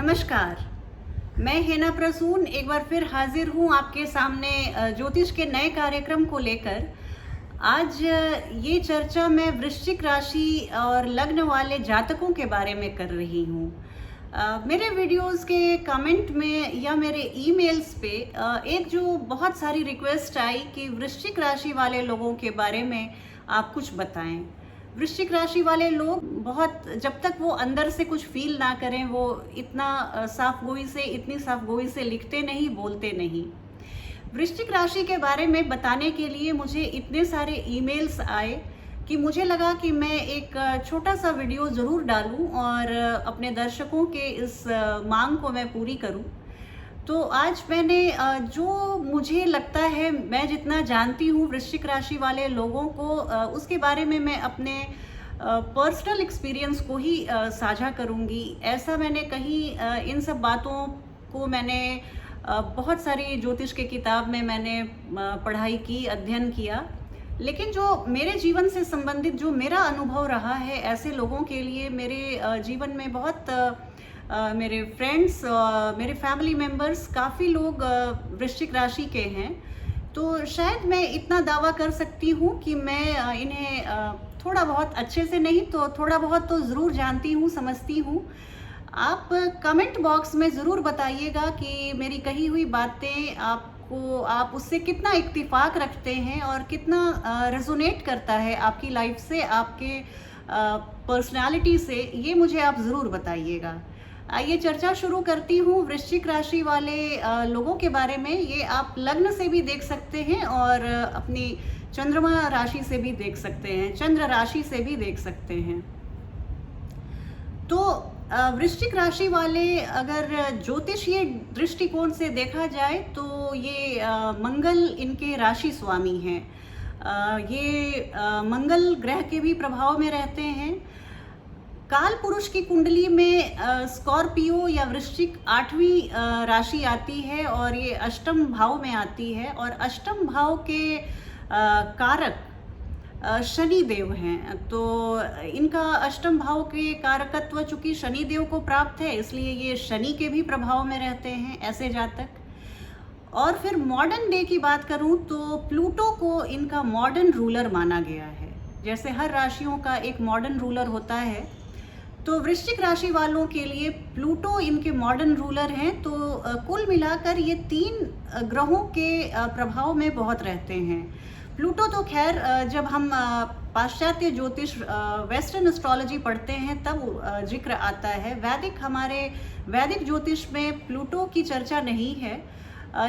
नमस्कार। मैं हेना प्रसून एक बार फिर हाजिर हूँ आपके सामने ज्योतिष के नए कार्यक्रम को लेकर। आज ये चर्चा मैं वृश्चिक राशि और लग्न वाले जातकों के बारे में कर रही हूँ। मेरे वीडियोस के कमेंट में या मेरे ईमेल्स पे एक जो बहुत सारी रिक्वेस्ट आई कि वृश्चिक राशि वाले लोगों के बारे में आप कुछ बताएं। वृश्चिक राशि वाले लोग बहुत, जब तक वो अंदर से कुछ फील ना करें, वो इतना इतनी साफ गोई से लिखते नहीं, बोलते नहीं। वृश्चिक राशि के बारे में बताने के लिए मुझे इतने सारे ईमेल्स आए कि मुझे लगा कि मैं एक छोटा सा वीडियो ज़रूर डालूं और अपने दर्शकों के इस मांग को मैं पूरी करूं। तो आज मैंने जो मुझे लगता है, मैं जितना जानती हूँ वृश्चिक राशि वाले लोगों को, उसके बारे में मैं अपने पर्सनल एक्सपीरियंस को ही साझा करूँगी। ऐसा मैंने कहीं इन सब बातों को मैंने बहुत सारी ज्योतिष के किताब में मैंने पढ़ाई की, अध्ययन किया, लेकिन जो मेरे जीवन से संबंधित जो मेरा अनुभव रहा है, ऐसे लोगों के लिए मेरे जीवन में बहुत मेरे फ्रेंड्स, मेरे फैमिली मेम्बर्स, काफ़ी लोग वृश्चिक राशि के हैं। तो शायद मैं इतना दावा कर सकती हूँ कि मैं इन्हें थोड़ा बहुत, अच्छे से नहीं तो थोड़ा बहुत तो ज़रूर जानती हूँ, समझती हूँ। आप कमेंट बॉक्स में ज़रूर बताइएगा कि मेरी कही हुई बातें आप उससे कितना इत्तेफाक रखते हैं और कितना रेजोनेट करता है आपकी लाइफ से, आपके पर्सनालिटी से, ये मुझे आप ज़रूर बताइएगा। आइए चर्चा शुरू करती हूँ वृश्चिक राशि वाले लोगों के बारे में। ये आप लग्न से भी देख सकते हैं और अपनी चंद्रमा राशि से भी देख सकते हैं, चंद्र राशि से भी देख सकते हैं। तो वृश्चिक राशि वाले, अगर ज्योतिषीय दृष्टिकोण से देखा जाए तो ये मंगल इनके राशि स्वामी हैं। ये मंगल ग्रह के भी प्रभाव में रहते हैं। काल पुरुष की कुंडली में स्कॉर्पियो या वृश्चिक 8वीं राशि आती है और ये अष्टम भाव में आती है, और अष्टम भाव के कारक शनि देव हैं। तो इनका अष्टम भाव के कारकत्व चूंकि शनि देव को प्राप्त है, इसलिए ये शनि के भी प्रभाव में रहते हैं ऐसे जातक। और फिर मॉडर्न डे की बात करूं तो प्लूटो को इनका मॉडर्न रूलर माना गया है। जैसे हर राशियों का एक मॉडर्न रूलर होता है, तो वृश्चिक राशि वालों के लिए प्लूटो इनके मॉडर्न रूलर हैं। तो कुल मिलाकर ये 3 ग्रहों के प्रभाव में बहुत रहते हैं। प्लूटो तो खैर, जब हम पाश्चात्य ज्योतिष, वेस्टर्न एस्ट्रोलॉजी पढ़ते हैं तब जिक्र आता है। हमारे वैदिक ज्योतिष में प्लूटो की चर्चा नहीं है,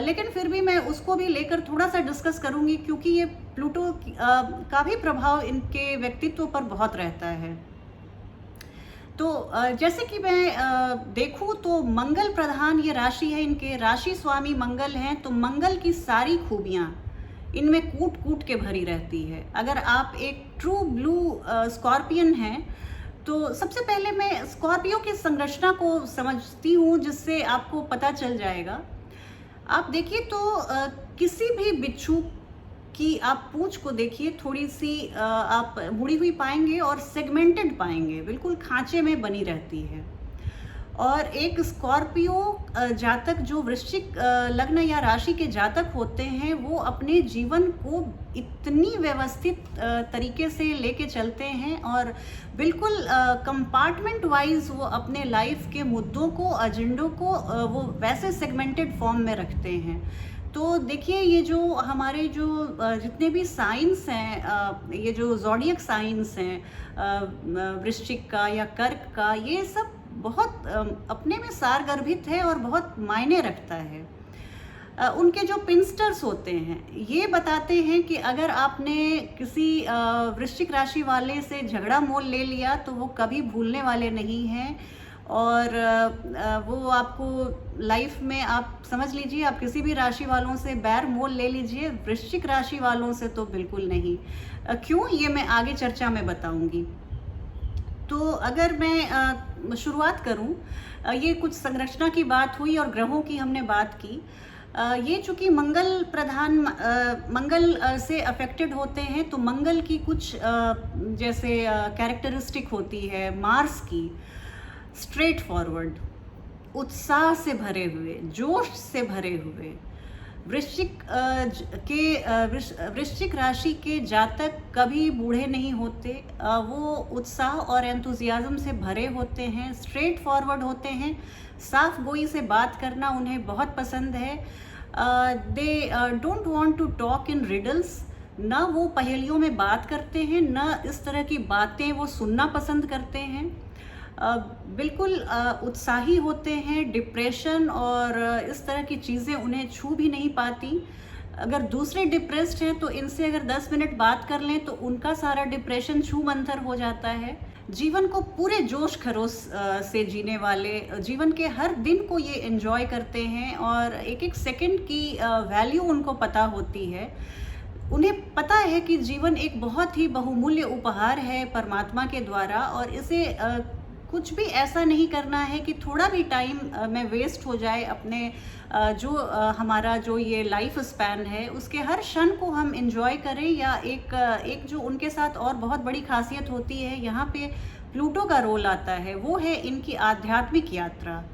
लेकिन फिर भी मैं उसको भी लेकर थोड़ा सा डिस्कस करूंगी, क्योंकि ये प्लूटो का भी प्रभाव इनके व्यक्तित्व पर बहुत रहता है। तो जैसे कि मैं देखूं तो मंगल प्रधान ये राशि है, इनके राशि स्वामी मंगल हैं। तो मंगल की सारी खूबियां इनमें कूट कूट के भरी रहती है। अगर आप एक ट्रू ब्लू स्कॉर्पियन हैं, तो सबसे पहले मैं स्कॉर्पियो की संरचना को समझती हूँ, जिससे आपको पता चल जाएगा। आप देखिए तो किसी भी बिच्छू की आप पूंछ को देखिए, थोड़ी सी आप मुड़ी हुई पाएंगे और सेगमेंटेड पाएंगे, बिल्कुल खांचे में बनी रहती है। और एक स्कॉर्पियो जातक, जो वृश्चिक लग्न या राशि के जातक होते हैं, वो अपने जीवन को इतनी व्यवस्थित तरीके से लेके चलते हैं और बिल्कुल कंपार्टमेंट वाइज वो अपने लाइफ के मुद्दों को, एजेंडों को वो वैसे सेगमेंटेड फॉर्म में रखते हैं। तो देखिए, ये जो हमारे जो जितने भी साइंस हैं, ये जो ज़ोडिएक साइंस हैं वृश्चिक का या कर्क का, ये सब बहुत अपने में सारगर्भित है और बहुत मायने रखता है। उनके जो पिंस्टर्स होते हैं, ये बताते हैं कि अगर आपने किसी वृश्चिक राशि वाले से झगड़ा मोल ले लिया तो वो कभी भूलने वाले नहीं हैं। और वो आपको लाइफ में, आप समझ लीजिए, आप किसी भी राशि वालों से बैर मोल ले लीजिए, वृश्चिक राशि वालों से तो बिल्कुल नहीं। क्यों, ये मैं आगे चर्चा में बताऊंगी। तो अगर मैं शुरुआत करूं, ये कुछ संरचना की बात हुई और ग्रहों की हमने बात की। ये चूंकि मंगल प्रधान, मंगल से अफेक्टेड होते हैं, तो मंगल की कुछ जैसे कैरेक्टरिस्टिक होती है मार्स की, स्ट्रेट फॉरवर्ड, उत्साह से भरे हुए, जोश से भरे हुए। वृश्चिक राशि के जातक कभी बूढ़े नहीं होते। वो उत्साह और एंथुजियाज्म से भरे होते हैं, स्ट्रेट फॉरवर्ड होते हैं, साफ गोई से बात करना उन्हें बहुत पसंद है। They don't want to talk in riddles. ना वो पहेलियों में बात करते हैं, ना इस तरह की बातें वो सुनना पसंद करते हैं। बिल्कुल उत्साही होते हैं। डिप्रेशन और इस तरह की चीज़ें उन्हें छू भी नहीं पाती। अगर दूसरे डिप्रेस्ड हैं तो इनसे अगर 10 मिनट बात कर लें तो उनका सारा डिप्रेशन छू मंतर हो जाता है। जीवन को पूरे जोश खरोश से जीने वाले, जीवन के हर दिन को ये एंजॉय करते हैं और एक एक सेकंड की वैल्यू उनको पता होती है। उन्हें पता है कि जीवन एक बहुत ही बहुमूल्य उपहार है परमात्मा के द्वारा, और इसे कुछ भी ऐसा नहीं करना है कि थोड़ा भी टाइम में वेस्ट हो जाए। अपने हमारा जो ये लाइफ स्पैन है उसके हर क्षण को हम एंजॉय करें। या एक जो उनके साथ और बहुत बड़ी खासियत होती है, यहाँ पे प्लूटो का रोल आता है, वो है इनकी आध्यात्मिक यात्रा।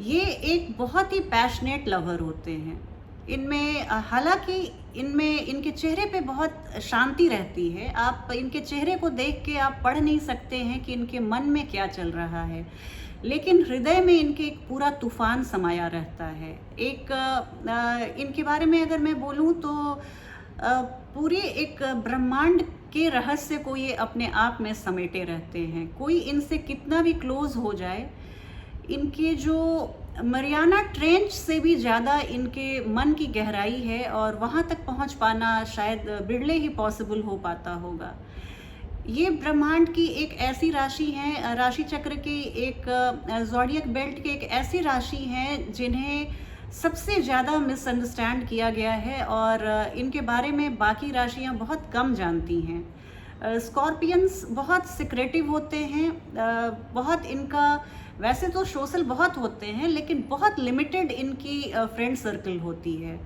ये एक बहुत ही पैशनेट लवर होते हैं। इनमें हालांकि इनके चेहरे पे बहुत शांति रहती है। आप इनके चेहरे को देख के आप पढ़ नहीं सकते हैं कि इनके मन में क्या चल रहा है, लेकिन हृदय में इनके एक पूरा तूफान समाया रहता है। इनके बारे में अगर मैं बोलूं तो पूरे एक ब्रह्मांड के रहस्य को ये अपने आप में समेटे रहते हैं। कोई इनसे कितना भी क्लोज हो जाए, इनके जो मरियाना ट्रेंच से भी ज़्यादा इनके मन की गहराई है, और वहाँ तक पहुँच पाना शायद बिरले ही पॉसिबल हो पाता होगा। ये ब्रह्मांड की एक ऐसी राशि है, राशि चक्र की एक ज़ोडिएक बेल्ट की एक ऐसी राशि है जिन्हें सबसे ज़्यादा मिसअंडरस्टैंड किया गया है, और इनके बारे में बाकी राशियाँ बहुत कम जानती हैं। स्कॉर्पियंस बहुत सिक्रेटिव होते हैं। बहुत इनका वैसे तो सोशल बहुत होते हैं, लेकिन बहुत लिमिटेड इनकी फ्रेंड सर्कल होती है।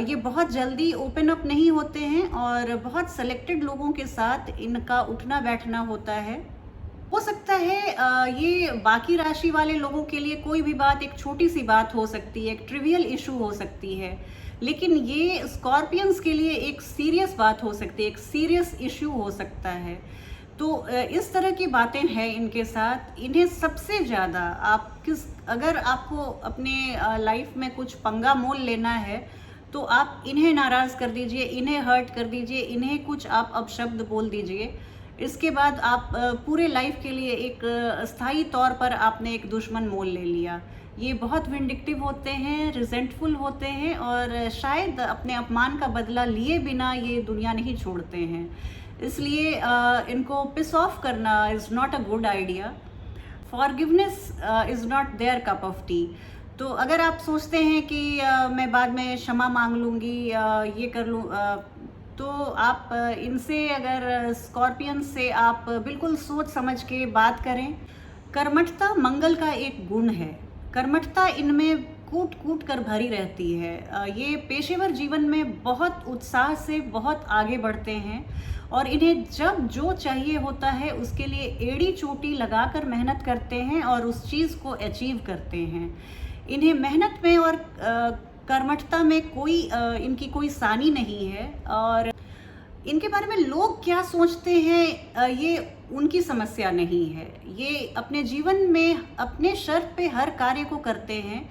ये बहुत जल्दी ओपन अप नहीं होते हैं, और बहुत सेलेक्टेड लोगों के साथ इनका उठना बैठना होता है। हो सकता है ये बाकी राशि वाले लोगों के लिए कोई भी बात एक छोटी सी बात हो सकती है, एक ट्रिवियल इशू हो सकती है, लेकिन ये स्कॉर्पियंस के लिए एक सीरियस बात हो सकती है, एक सीरियस इशू हो सकता है। तो इस तरह की बातें हैं इनके साथ। इन्हें सबसे ज़्यादा अगर आपको अपने लाइफ में कुछ पंगा मोल लेना है तो आप इन्हें नाराज़ कर दीजिए, इन्हें हर्ट कर दीजिए, इन्हें कुछ आप अपशब्द बोल दीजिए। इसके बाद आप पूरे लाइफ के लिए एक स्थायी तौर पर आपने एक दुश्मन मोल ले लिया। ये बहुत विंडिक्टिव होते हैं, रिजेंटफुल होते हैं, और शायद अपने अपमान का बदला लिए बिना ये दुनिया नहीं छोड़ते हैं। इसलिए इनको पिस ऑफ करना is not a good idea. Forgiveness is not their cup of tea. तो अगर आप सोचते हैं कि मैं बाद में क्षमा मांग लूँगी, ये कर लूँ, तो आप इनसे, अगर स्कॉर्पियन से आप बिल्कुल सोच समझ के बात करें। कर्मठता मंगल का एक गुण है। कर्मठता इनमें कूट कूट कर भरी रहती है। ये पेशेवर जीवन में बहुत उत्साह से बहुत आगे बढ़ते हैं, और इन्हें जब जो चाहिए होता है उसके लिए एड़ी चोटी लगाकर मेहनत करते हैं और उस चीज़ को अचीव करते हैं। इन्हें मेहनत में और कर्मठता में इनकी कोई सानी नहीं है, और इनके बारे में लोग क्या सोचते हैं ये उनकी समस्या नहीं है। ये अपने जीवन में अपने शर्त पे हर कार्य को करते हैं,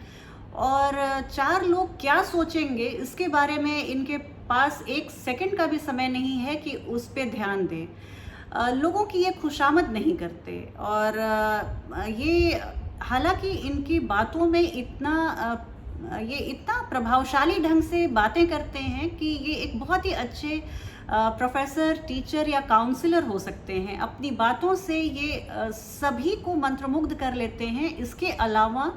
और 4 लोग क्या सोचेंगे इसके बारे में इनके पास एक सेकंड का भी समय नहीं है कि उस पे ध्यान दें। लोगों की ये खुशामद नहीं करते, और ये हालांकि इनकी बातों में ये इतना प्रभावशाली ढंग से बातें करते हैं कि ये एक बहुत ही अच्छे प्रोफेसर, टीचर या काउंसलर हो सकते हैं। अपनी बातों से ये सभी को मंत्रमुग्ध कर लेते हैं। इसके अलावा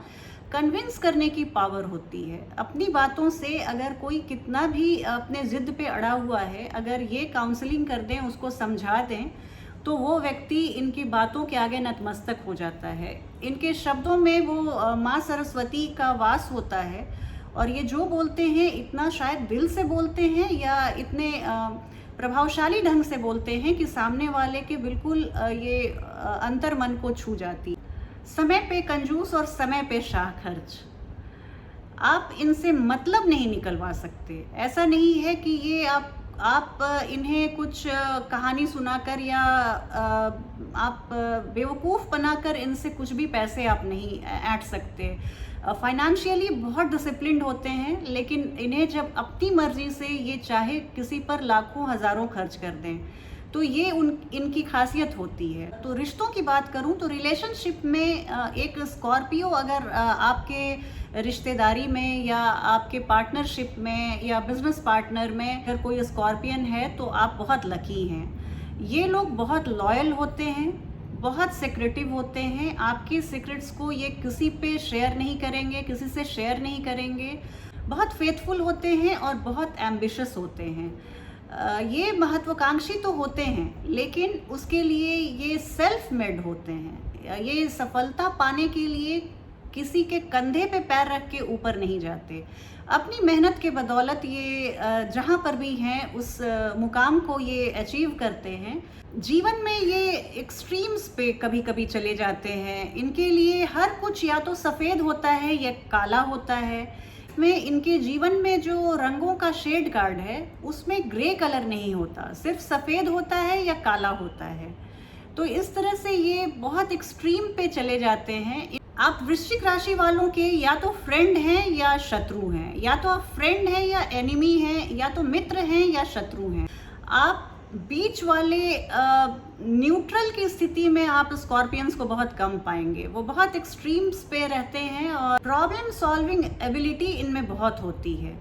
कन्विंस करने की पावर होती है। अपनी बातों से अगर कोई कितना भी अपने ज़िद पे अड़ा हुआ है, अगर ये काउंसलिंग कर दें, उसको समझा दें, तो वो व्यक्ति इनकी बातों के आगे नतमस्तक हो जाता है। इनके शब्दों में वो माँ सरस्वती का वास होता है, और ये जो बोलते हैं इतना शायद दिल से बोलते हैं या इतने प्रभावशाली ढंग से बोलते हैं कि सामने वाले के बिल्कुल ये अंतर मन को छू जाती है। समय पे कंजूस और समय पे शाह खर्च। आप इनसे मतलब नहीं निकलवा सकते। ऐसा नहीं है कि ये आप इन्हें कुछ कहानी सुनाकर या आप बेवकूफ़ बनाकर इनसे कुछ भी पैसे आप नहीं ऐंठ सकते। फाइनेंशियली बहुत डिसिप्लिन्ड होते हैं, लेकिन इन्हें जब अपनी मर्ज़ी से ये चाहे किसी पर लाखों हज़ारों खर्च कर दें, तो ये इनकी खासियत होती है। तो रिश्तों की बात करूं तो रिलेशनशिप में एक स्कॉर्पियो अगर आपके रिश्तेदारी में या आपके पार्टनरशिप में या बिजनेस पार्टनर में अगर कोई स्कॉर्पियन है तो आप बहुत लकी हैं। ये लोग बहुत लॉयल होते हैं, बहुत सिक्रेटिव होते हैं। आपके सीक्रेट्स को ये किसी पे शेयर नहीं करेंगे, किसी से शेयर नहीं करेंगे। बहुत फेथफुल होते हैं और बहुत एम्बिशियस होते हैं। ये महत्वाकांक्षी तो होते हैं, लेकिन उसके लिए ये सेल्फ मेड होते हैं। ये सफलता पाने के लिए किसी के कंधे पे पैर रख के ऊपर नहीं जाते। अपनी मेहनत के बदौलत ये जहाँ पर भी हैं उस मुकाम को ये अचीव करते हैं। जीवन में ये एक्सट्रीम्स पे कभी कभी चले जाते हैं। इनके लिए हर कुछ या तो सफ़ेद होता है या काला होता है। में इनके जीवन में जो रंगों का शेड कार्ड है उसमें ग्रे कलर नहीं होता, सिर्फ सफ़ेद होता है या काला होता है। तो इस तरह से ये बहुत एक्सट्रीम पे चले जाते हैं। आप वृश्चिक राशि वालों के या तो फ्रेंड हैं या शत्रु हैं, या तो आप फ्रेंड हैं या एनिमी हैं, या तो मित्र हैं या शत्रु हैं। आप बीच वाले न्यूट्रल की स्थिति में आप स्कॉर्पियंस को बहुत कम पाएंगे। वो बहुत एक्सट्रीम्स पे रहते हैं और प्रॉब्लम सॉल्विंग एबिलिटी इनमें बहुत होती है।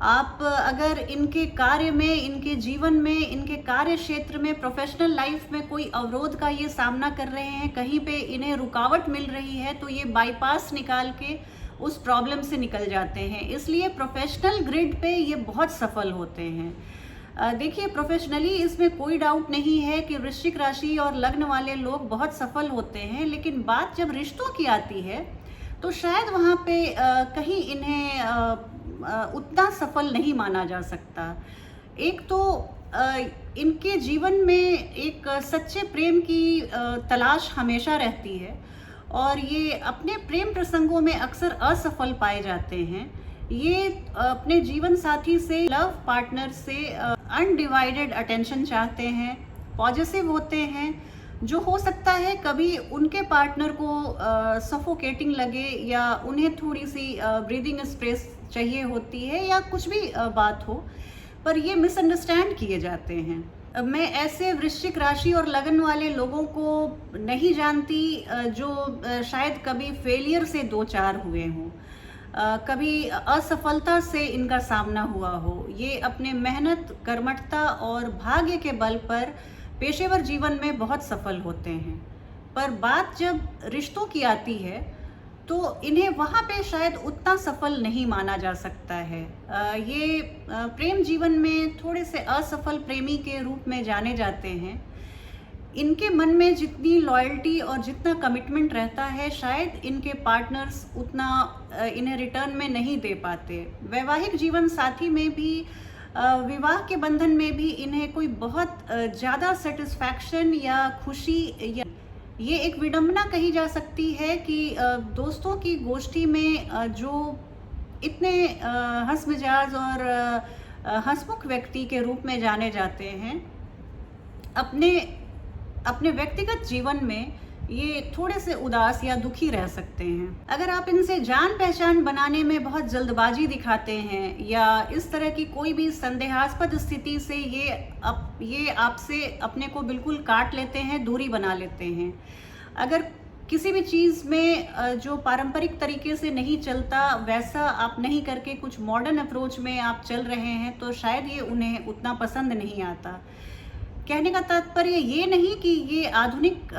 आप अगर इनके कार्य में, इनके जीवन में, इनके कार्य क्षेत्र में, प्रोफेशनल लाइफ में कोई अवरोध का ये सामना कर रहे हैं, कहीं पे इन्हें रुकावट मिल रही है, तो ये बाईपास निकाल के उस प्रॉब्लम से निकल जाते हैं। इसलिए प्रोफेशनल ग्रिड पे ये बहुत सफल होते हैं। देखिए, प्रोफेशनली इसमें कोई डाउट नहीं है कि वृश्चिक राशि और लग्न वाले लोग बहुत सफल होते हैं, लेकिन बात जब रिश्तों की आती है तो शायद वहाँ पे कहीं इन्हें उतना सफल नहीं माना जा सकता। एक तो इनके जीवन में एक सच्चे प्रेम की तलाश हमेशा रहती है और ये अपने प्रेम प्रसंगों में अक्सर असफल पाए जाते हैं। ये अपने जीवन साथी से, लव पार्टनर से अनडिवाइडेड अटेंशन चाहते हैं, पॉजिटिव होते हैं। जो हो सकता है कभी उनके पार्टनर को सफोकेटिंग लगे या उन्हें थोड़ी सी ब्रीदिंग स्पेस चाहिए होती है या कुछ भी बात हो, पर ये मिसअंडरस्टैंड किए जाते हैं। मैं ऐसे वृश्चिक राशि और लगन वाले लोगों को नहीं जानती जो शायद कभी फेलियर से दो चार हुए हों, कभी असफलता से इनका सामना हुआ हो। ये अपने मेहनत, कर्मठता और भाग्य के बल पर पेशेवर जीवन में बहुत सफल होते हैं, पर बात जब रिश्तों की आती है तो इन्हें वहाँ पे शायद उतना सफल नहीं माना जा सकता है। ये प्रेम जीवन में थोड़े से असफल प्रेमी के रूप में जाने जाते हैं। इनके मन में जितनी लॉयल्टी और जितना कमिटमेंट रहता है, शायद इनके पार्टनर्स उतना इन्हें रिटर्न में नहीं दे पाते। वैवाहिक जीवन साथी में भी, विवाह के बंधन में भी इन्हें कोई बहुत ज़्यादा सेटिस्फैक्शन या खुशी या ये एक विडंबना कही जा सकती है कि दोस्तों की गोष्ठी में जो इतने हंस मिजाज और हंसमुख व्यक्ति के रूप में जाने जाते हैं, अपने व्यक्तिगत जीवन में ये थोड़े से उदास या दुखी रह सकते हैं। अगर आप इनसे जान पहचान बनाने में बहुत जल्दबाजी दिखाते हैं या इस तरह की कोई भी संदेहास्पद स्थिति से ये आपसे अपने को बिल्कुल काट लेते हैं, दूरी बना लेते हैं। अगर किसी भी चीज़ में जो पारंपरिक तरीके से नहीं चलता वैसा आप नहीं करके कुछ मॉडर्न अप्रोच में आप चल रहे हैं, तो शायद ये उन्हें उतना पसंद नहीं आता। कहने का तात्पर्य ये नहीं कि ये आधुनिक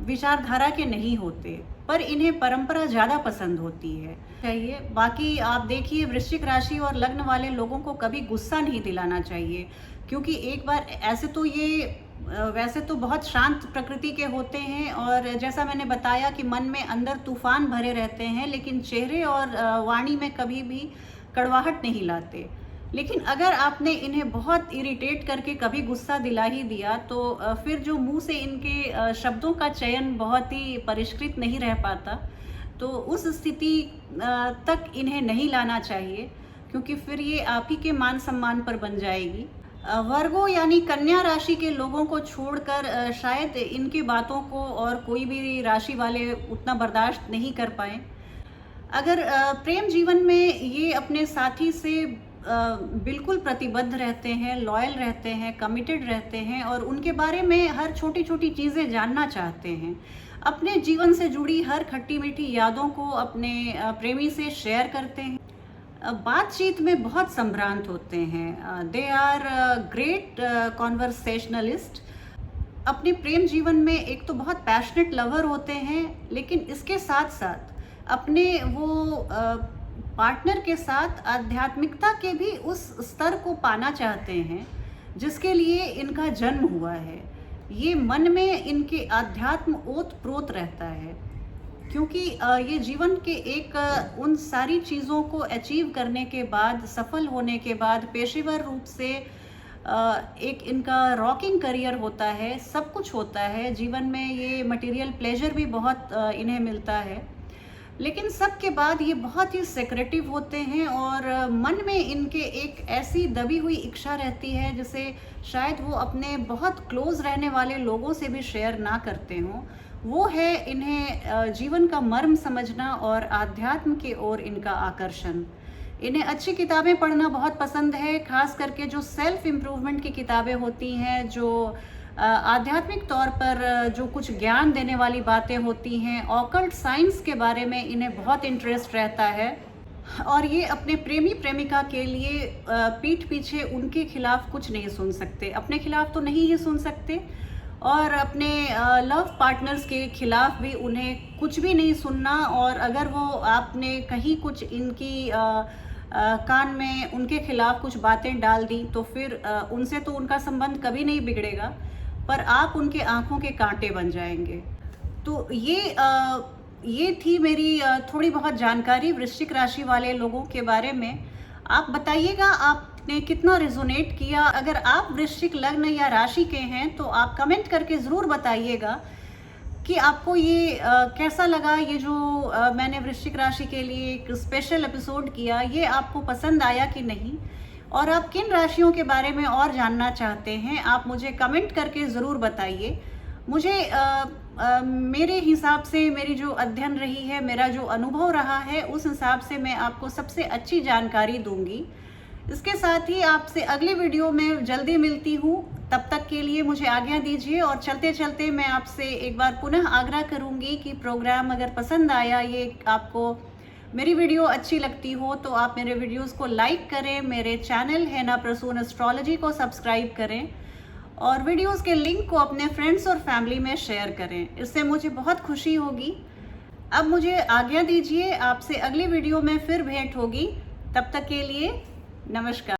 विचारधारा के नहीं होते, पर इन्हें परंपरा ज़्यादा पसंद होती है। चाहिए बाकी आप देखिए, वृश्चिक राशि और लग्न वाले लोगों को कभी गुस्सा नहीं दिलाना चाहिए, क्योंकि एक बार ऐसे तो ये वैसे तो बहुत शांत प्रकृति के होते हैं और जैसा मैंने बताया कि मन में अंदर तूफान भरे रहते हैं, लेकिन चेहरे और वाणी में कभी भी कड़वाहट नहीं लाते। लेकिन अगर आपने इन्हें बहुत इरिटेट करके कभी गुस्सा दिला ही दिया तो फिर जो मुंह से इनके शब्दों का चयन बहुत ही परिष्कृत नहीं रह पाता। तो उस स्थिति तक इन्हें नहीं लाना चाहिए, क्योंकि फिर ये आप ही के मान सम्मान पर बन जाएगी। वर्गो यानी कन्या राशि के लोगों को छोड़कर शायद इनकी बातों को और कोई भी राशि वाले उतना बर्दाश्त नहीं कर पाए। अगर प्रेम जीवन में ये अपने साथी से बिल्कुल प्रतिबद्ध रहते हैं, लॉयल रहते हैं, कमिटेड रहते हैं और उनके बारे में हर छोटी छोटी चीज़ें जानना चाहते हैं, अपने जीवन से जुड़ी हर खट्टी मीठी यादों को अपने प्रेमी से शेयर करते हैं, बातचीत में बहुत संभ्रांत होते हैं, दे आर ग्रेट कॉन्वर्सेशनलिस्ट। अपने प्रेम जीवन में एक तो बहुत पैशनेट लवर होते हैं, लेकिन इसके साथ साथ अपने वो पार्टनर के साथ आध्यात्मिकता के भी उस स्तर को पाना चाहते हैं जिसके लिए इनका जन्म हुआ है। ये मन में इनके आध्यात्म ओत प्रोत रहता है, क्योंकि ये जीवन के एक उन सारी चीज़ों को अचीव करने के बाद, सफल होने के बाद पेशेवर रूप से एक इनका रॉकिंग करियर होता है, सब कुछ होता है जीवन में। ये मटेरियल प्लेजर भी बहुत इन्हें मिलता है, लेकिन सब के बाद ये बहुत ही सेक्रेटिव होते हैं और मन में इनके एक ऐसी दबी हुई इच्छा रहती है जिसे शायद वो अपने बहुत क्लोज रहने वाले लोगों से भी शेयर ना करते हों। वो है इन्हें जीवन का मर्म समझना और आध्यात्म की ओर इनका आकर्षण। इन्हें अच्छी किताबें पढ़ना बहुत पसंद है, खास करके जो सेल्फ इम्प्रूवमेंट की किताबें होती हैं, जो आध्यात्मिक तौर पर जो कुछ ज्ञान देने वाली बातें होती हैं, ऑकल्ट साइंस के बारे में इन्हें बहुत इंटरेस्ट रहता है। और ये अपने प्रेमी प्रेमिका के लिए पीठ पीछे उनके खिलाफ कुछ नहीं सुन सकते, अपने खिलाफ तो नहीं ही सुन सकते, और अपने लव पार्टनर्स के खिलाफ भी उन्हें कुछ भी नहीं सुनना। और अगर वो आपने कहीं कुछ इनकी कान में उनके खिलाफ कुछ बातें डाल दी तो फिर उनसे तो उनका संबंध कभी नहीं बिगड़ेगा, पर आप उनके आंखों के कांटे बन जाएंगे। तो ये थी मेरी थोड़ी बहुत जानकारी वृश्चिक राशि वाले लोगों के बारे में। आप बताइएगा आपने कितना रिजोनेट किया। अगर आप वृश्चिक लग्न या राशि के हैं तो आप कमेंट करके ज़रूर बताइएगा कि आपको ये कैसा लगा। ये जो मैंने वृश्चिक राशि के लिए एक स्पेशल एपिसोड किया, ये आपको पसंद आया कि नहीं, और आप किन राशियों के बारे में और जानना चाहते हैं, आप मुझे कमेंट करके ज़रूर बताइए। मुझे मेरे हिसाब से, मेरी जो अध्ययन रही है, मेरा जो अनुभव रहा है, उस हिसाब से मैं आपको सबसे अच्छी जानकारी दूंगी। इसके साथ ही आपसे अगली वीडियो में जल्दी मिलती हूँ। तब तक के लिए मुझे आज्ञा दीजिए, और चलते चलते मैं आपसे एक बार पुनः आग्रह करूँगी कि प्रोग्राम अगर पसंद आया, ये आपको मेरी वीडियो अच्छी लगती हो, तो आप मेरे वीडियोस को लाइक करें, मेरे चैनल हेना प्रसून एस्ट्रोलॉजी को सब्सक्राइब करें, और वीडियोस के लिंक को अपने फ्रेंड्स और फैमिली में शेयर करें। इससे मुझे बहुत खुशी होगी। अब मुझे आज्ञा दीजिए, आपसे अगली वीडियो में फिर भेंट होगी। तब तक के लिए नमस्कार।